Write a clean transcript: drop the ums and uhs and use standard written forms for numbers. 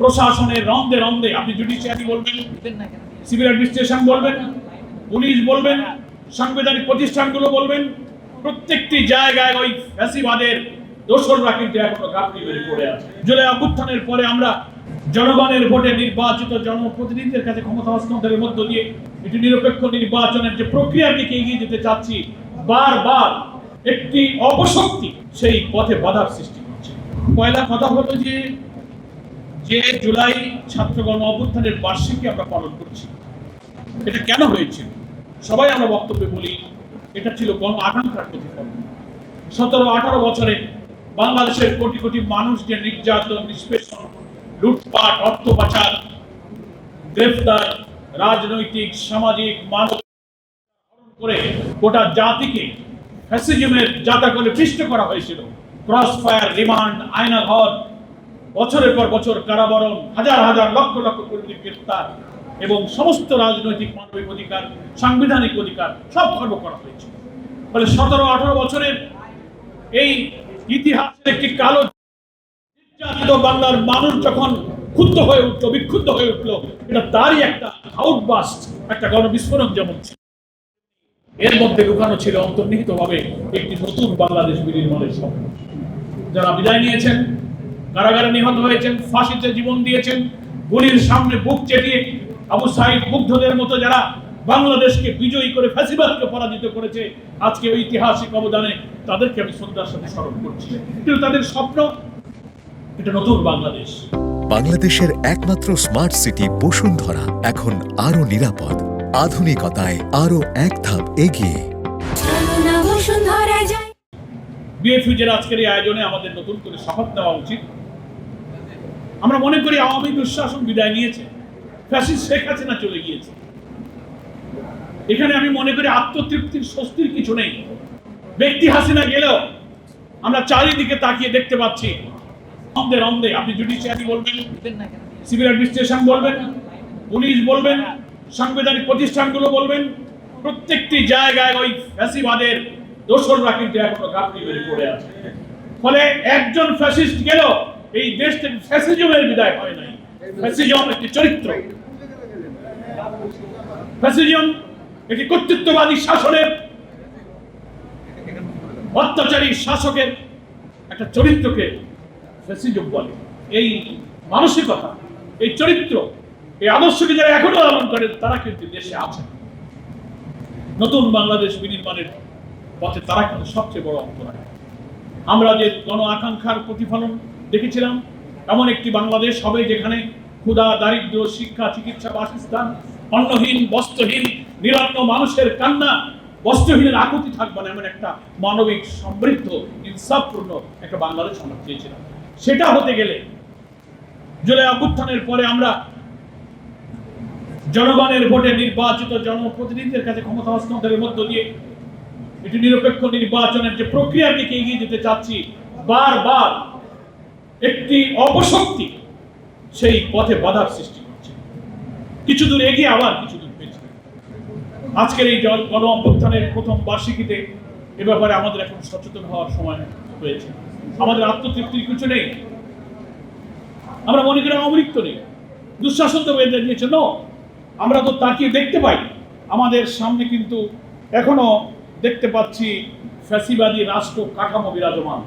প্রশাসনের রন্ধে রন্ধে আপনি জুডিশিয়ারি বলবেন, সিভিল অ্যাডমিনিস্ট্রেশন বলবেন, পুলিশ বলবেন, সাংবিধানিক প্রতিষ্ঠানগুলো বলবেন, প্রত্যেকটি জায়গায় ওই ফ্যাসিবাদের দোসররা কিন্তু এখনো ঘাপটি মেরে পড়ে আছে। জুলাই অভ্যুত্থানের পরে আমরা জনগণের ভোটে নির্বাচিত জনপ্রতিনিধিদের কাছে ক্ষমতা হস্তান্তরের মধ্য দিয়ে একটি নিরপেক্ষ নির্বাচনের যে প্রক্রিয়ার দিকে এগিয়ে যেতে চাচ্ছি, বারবার একটি অপশক্তি সেই পথে বাধার সৃষ্টি করছে। পয়লা কথা হলো যে জুলাই ছাত্র গণ অভ্যুত্থানের বার্ষিকী আমরা পালন করছি, এটা কেন হয়েছিল? সবাই আমরা বক্তব্যে বলি এটা ছিল গণ আকাঙ্ক্ষার প্রতিফলন। 17-18 বছরে বাংলাদেশের কোটি কোটি মানুষ যে নির্যাতন, নিষ্পেষণ, লুটপাট, অর্থ পাচার, গ্রেফতার, রাজনৈতিক, সামাজিক, মানব করে গোটা জাতিকে ফ্যাসিজমের জাতাকলে পিষ্ট করা হয়েছিল। ক্রস ফায়ার, রিমান্ড, আয়নাঘর, বছরের পর বছর কারাবরণ, হাজার হাজার লক্ষ লক্ষ কর্মী গ্রেফতার এবং সমস্ত রাজনৈতিক, মানবিক অধিকার, সাংবিধানিক অধিকার সব খর্ব করা হয়েছে। ফলে 17-18 বছরের এই ইতিহাসের একটি কালো নির্যাতিত বাংলার মানুষ যখন ক্ষুব্ধ হয়ে উঠলো, বিক্ষুব্ধ হয়ে উঠলো, এটা তারই একটা আউটবাস্ট, একটা গণবিস্ফোরণ যেমন ছিল, এর মধ্যে লুকানো ছিল অন্তর্নিহিত ভাবে একটি নতুন বাংলাদেশ বিনির্মাণের স্বপ্ন। যারা বিদায় নিয়েছেন, কারাগারে নিহত হয়েছেন, ফাঁসিতে জীবন দিয়েছেন, গুলির সামনে বুক চেটিয়ে আবু সাইদ মুগ্ধদের মতো যারা বাংলাদেশকে বিজয়ী করে ফ্যাসিবাদকে পরাজিত করেছে, আজকে ঐতিহাসিক অবদানে তাদেরকে আমি শ্রদ্ধার সাথে স্মরণ করছি। কিন্তু তাদের স্বপ্ন এটা নতুন বাংলাদেশ। বাংলাদেশের একমাত্র স্মার্ট সিটি বসুন্ধরা এখন আরো নিরাপদ, আধুনিকতায় আরো এক ধাপ এগিয়ে। বিএফইউজের আজকের এই আয়োজনে আমাদের নতুন করে শপথ নেওয়া উচিত। আমরা মনে করি আওয়ামী দুঃশাসন বিদায় নিয়েছে, ফ্যাসিস্ট শেখ হাসিনা চলে গিয়েছে। এখানে আমি মনে করি আত্মতৃপ্তির, স্বস্তির কিছু নেই। ব্যক্তি হাসিনা গেলেও আমরা চারিদিকে তাকিয়ে দেখতে পাচ্ছি রন্ধে রন্ধে আপনি জুডিশিয়ারি বলবেন, সিভিল অ্যাডমিনিস্ট্রেশন বলবেন, পুলিশ বলবেন, সাংবিধানিক প্রতিষ্ঠানগুলো বলবেন, প্রত্যেকটি জায়গায় ওই ফ্যাসিবাদের দোসররা কিন্তু এখনো ঘাপটি মেরে পড়ে আছে। ফলে একজন ফ্যাসিস্ট গেল, এই দেশ থেকে ফ্যাসিজমের বিদায় হয় নাই। ফ্যাসিজম একটি চরিত্র, ফ্যাসিজম একটি কর্তৃত্ববাদী শাসনের, অত্যাচারী শাসকের একটা চরিত্রকে ফ্যাসিজম বলে। এই মানসিকতা, এই চরিত্র, এই আদর্শকে যারা এখনো লালন করেন তারা কিন্তু দেশে আছেন। নতুন বাংলাদেশ বিনির্মাণের পথে তারা কিন্তু সবচেয়ে বড় অন্তরায়। আমরা যে গণ আকাঙ্ক্ষার প্রতিফলন দেখেছিলাম, এমন একটি বাংলাদেশ হবে যেখানে ক্ষুধা, দারিদ্র, শিক্ষা, চিকিৎসা, বাসস্থান, অন্নহীন, বস্ত্রহীন, নিরন্ন মানুষের কান্না, বস্ত্রহীনের আকুতি থাকবে না, এমন একটা মানবিক, সমৃদ্ধ, ইনসাফপূর্ণ একটা বাংলাদেশ আমরা চেয়েছিলাম। সেটা হতে গেলে জুলাই অভ্যুত্থানের পরে আমরা জনগণের ভোটে নির্বাচিত জনপ্রতিনিধিদের কাছে ক্ষমতা হস্তান্তরের মধ্য দিয়ে একটি নিরপেক্ষ নির্বাচনের যে প্রক্রিয়ার দিকে এগিয়ে যেতে চাচ্ছি, বারবার একটি অপশক্তি সেই পথে বাধার সৃষ্টি করছে। কিছু দূর এগিয়ে আবার কিছু দূর পেছনে। আজকের এই গণ অভ্যুত্থানের প্রথম বার্ষিকীতে এ ব্যাপারে আমাদের এখন সচেতন হওয়ার সময় হয়েছে। আমাদের আত্মতৃপ্তির কিছু নেই। আমরা মনে করি অমৃত নেই, দুঃশাসন তো বেঁধে দিয়েছে। আমরা তো তাকিয়ে দেখতে পাই, আমাদের সামনে কিন্তু এখনো দেখতে পাচ্ছি ফ্যাসিবাদী রাষ্ট্র কাঠামো বিরাজমান।